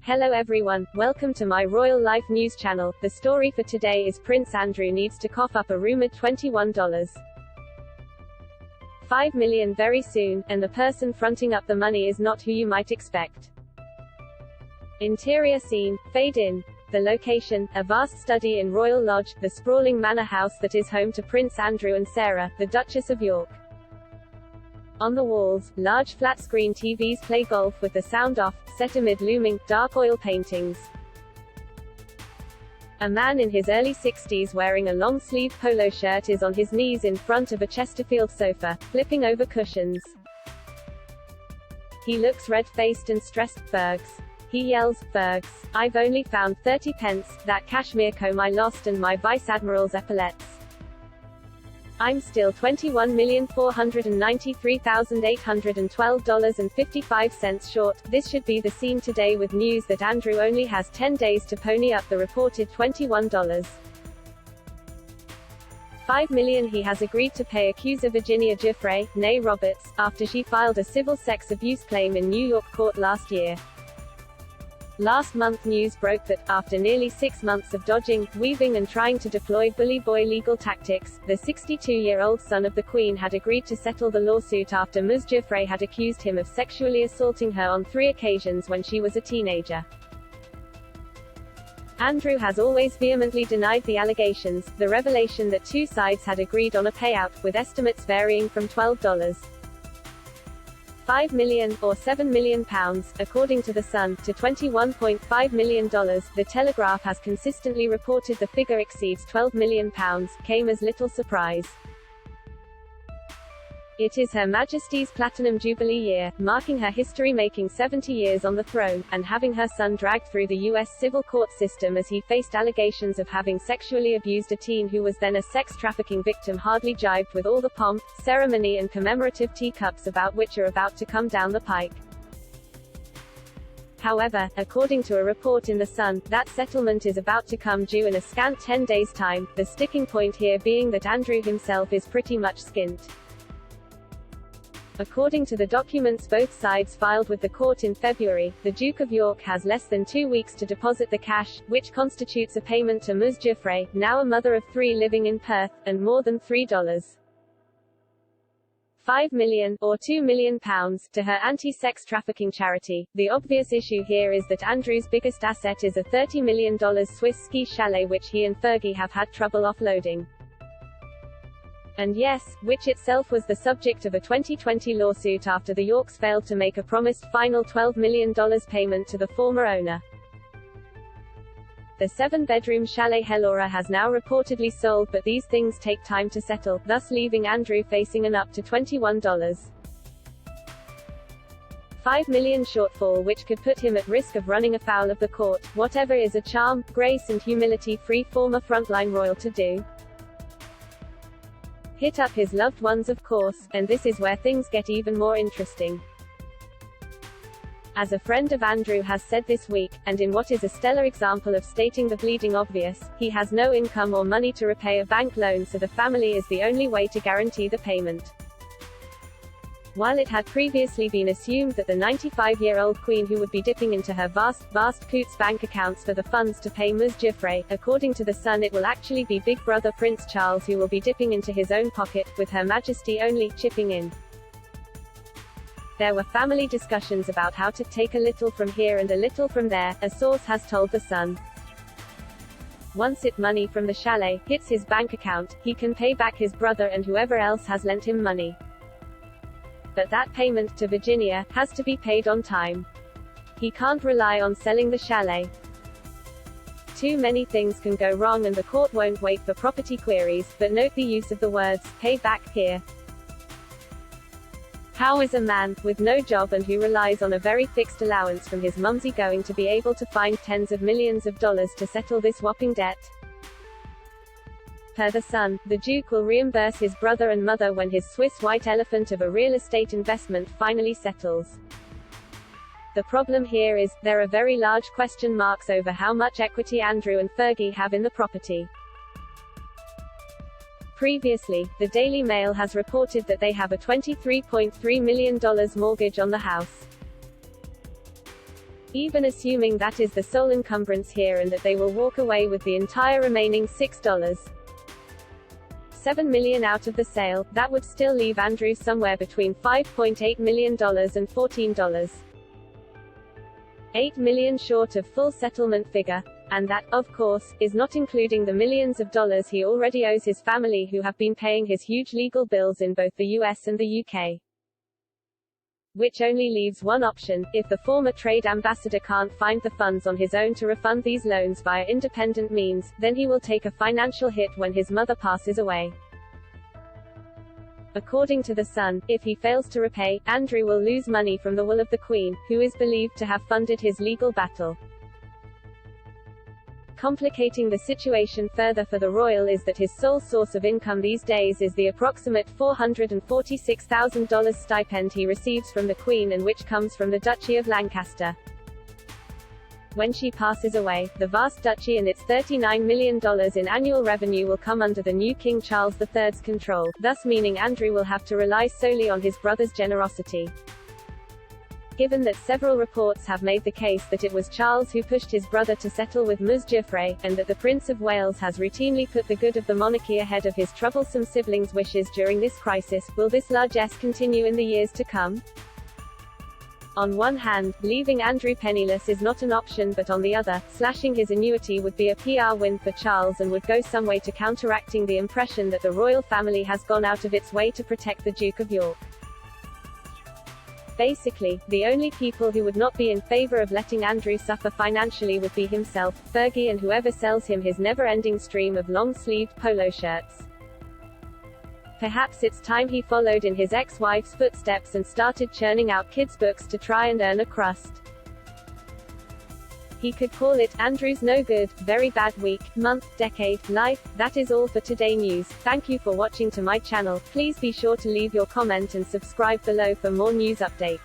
Hello everyone, welcome to my Royal Life News channel. The story for today is Prince Andrew needs to cough up a rumored $21.5 million very soon, and the person fronting up the money is not who you might expect. Interior scene, fade in. The location, a vast study in Royal Lodge, the sprawling manor house that is home to Prince Andrew and Sarah, the Duchess of York. On the walls, large flat-screen TVs play golf with the sound off, set amid looming, dark oil paintings. A man in his early 60s wearing a long-sleeved polo shirt is on his knees in front of a Chesterfield sofa, flipping over cushions. He looks red-faced and stressed. Fergs. He yells, "Fergs, I've only found 30 pence, that cashmere comb I lost and my Vice Admiral's epaulets. I'm still $21,493,812.55 short." This should be the scene today with news that Andrew only has 10 days to pony up the reported $21.5 million he has agreed to pay accuser Virginia Giuffre, née Roberts, after she filed a civil sex abuse claim in New York court last year. Last month news broke that, after nearly 6 months of dodging, weaving and trying to deploy bully boy legal tactics, the 62-year-old son of the Queen had agreed to settle the lawsuit after Ms. Giuffre had accused him of sexually assaulting her on 3 occasions when she was a teenager. Andrew has always vehemently denied the allegations. The revelation that 2 sides had agreed on a payout, with estimates varying from $12.5 million, or £7 million, according to The Sun, to $21.5 million, The Telegraph has consistently reported the figure exceeds £12 million, came as little surprise. It is Her Majesty's Platinum Jubilee year, marking her history-making 70 years on the throne, and having her son dragged through the U.S. civil court system as he faced allegations of having sexually abused a teen who was then a sex trafficking victim hardly jived with all the pomp, ceremony and commemorative teacups about which are about to come down the pike. However, according to a report in The Sun, that settlement is about to come due in a scant 10 days' time, the sticking point here being that Andrew himself is pretty much skint. According to the documents both sides filed with the court in February, the Duke of York has less than 2 weeks to deposit the cash, which constitutes a payment to Ms. Giuffre, now a mother of 3 living in Perth, and more than $3.5 million, or £2 million, to her anti-sex trafficking charity. The obvious issue here is that Andrew's biggest asset is a $30 million Swiss ski chalet which he and Fergie have had trouble offloading. And yes, which itself was the subject of a 2020 lawsuit after the Yorks failed to make a promised final $12 million payment to the former owner. The 7-bedroom chalet Hellora has now reportedly sold, but these things take time to settle, thus leaving Andrew facing an up to $21.5 million shortfall which could put him at risk of running afoul of the court, whatever is a charm, grace and humility-free former frontline royal to do. Hit up his loved ones of course, and this is where things get even more interesting. As a friend of Andrew has said this week, and in what is a stellar example of stating the bleeding obvious, he has no income or money to repay a bank loan, so the family is the only way to guarantee the payment. While it had previously been assumed that the 95-year-old Queen who would be dipping into her vast Coots bank accounts for the funds to pay Ms. Giuffre, according to The Sun it will actually be Big Brother Prince Charles who will be dipping into his own pocket, with Her Majesty only chipping in. There were family discussions about how to take a little from here and a little from there, a source has told The Sun. Once it money from the chalet hits his bank account, he can pay back his brother and whoever else has lent him money. But that payment, to Virginia, has to be paid on time. He can't rely on selling the chalet. Too many things can go wrong and the court won't wait for property queries, but note the use of the words, pay back, here. How is a man, with no job and who relies on a very fixed allowance from his mumsy going to be able to find tens of millions of dollars to settle this whopping debt? Per The Sun, the Duke will reimburse his brother and mother when his Swiss white elephant of a real estate investment finally settles. The problem here is, there are very large question marks over how much equity Andrew and Fergie have in the property. Previously, the Daily Mail has reported that they have a $23.3 million mortgage on the house. Even assuming that is the sole encumbrance here and that they will walk away with the entire remaining $6.7 million out of the sale, that would still leave Andrew somewhere between $5.8 million and $14.8 million short of full settlement figure. And that, of course, is not including the millions of dollars he already owes his family who have been paying his huge legal bills in both the US and the UK. Which only leaves one option: if the former trade ambassador can't find the funds on his own to refund these loans via independent means, then he will take a financial hit when his mother passes away. According to The Sun, if he fails to repay, Andrew will lose money from the will of the Queen, who is believed to have funded his legal battle. Complicating the situation further for the royal is that his sole source of income these days is the approximate $446,000 stipend he receives from the Queen and which comes from the Duchy of Lancaster. When she passes away, the vast duchy and its $39 million in annual revenue will come under the new King Charles III's control, thus meaning Andrew will have to rely solely on his brother's generosity. Given that several reports have made the case that it was Charles who pushed his brother to settle with Ms. Giuffre, and that the Prince of Wales has routinely put the good of the monarchy ahead of his troublesome siblings' wishes during this crisis, will this largesse continue in the years to come? On one hand, leaving Andrew penniless is not an option, but on the other, slashing his annuity would be a PR win for Charles and would go some way to counteracting the impression that the royal family has gone out of its way to protect the Duke of York. Basically, the only people who would not be in favor of letting Andrew suffer financially would be himself, Fergie and whoever sells him his never-ending stream of long-sleeved polo shirts. Perhaps it's time he followed in his ex-wife's footsteps and started churning out kids' books to try and earn a crust. He could call it Andrew's no good, very bad week, month, decade, life. That is all for today news. Thank you for watching to my channel. Please be sure to leave your comment and subscribe below for more news update.